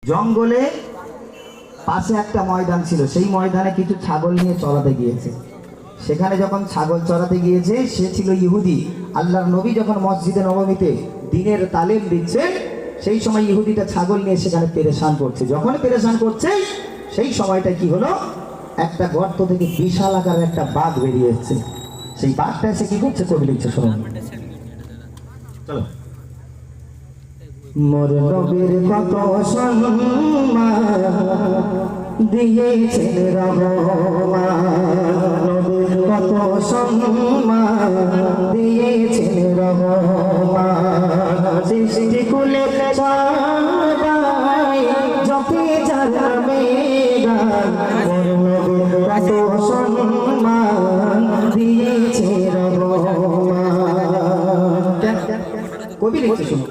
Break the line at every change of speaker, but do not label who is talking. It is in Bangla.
জঙ্গলে পাশে একটা ময়দান ছিল, সেই ময়দানে কিছু ছাগল নিয়ে চড়াতে গিয়েছে। সেখানে যখন ছাগল চড়াতে গিয়েছে, সে ছিল ইহুদি। আল্লাহর নবী যখন মসজিদে নববীতে দ্বীনের তালিম দিচ্ছেন, সেই সময় ইহুদিটা ছাগল নিয়ে সেখানে পেরেশান করছে। যখন পেরেশান করছে, সেই সময়টা কি হলো, একটা গর্ত থেকে বিশাল আকারের একটা বাঘ বেরিয়ে এসেছে। সেই বাঘটা এসে কি করছে, কবি লিখছে, শুনুন। চলো। মোর নবীর কত সম্মান দিয়েছেন রহমান, নবীর কত সম্মান দিয়েছেন রহমান। সৃষ্টি কুলে সবাই যতে জানাবে গান, মোর নবীর কত সম্মান দিয়েছে রহমান। কবি লিখছে, শুনুন।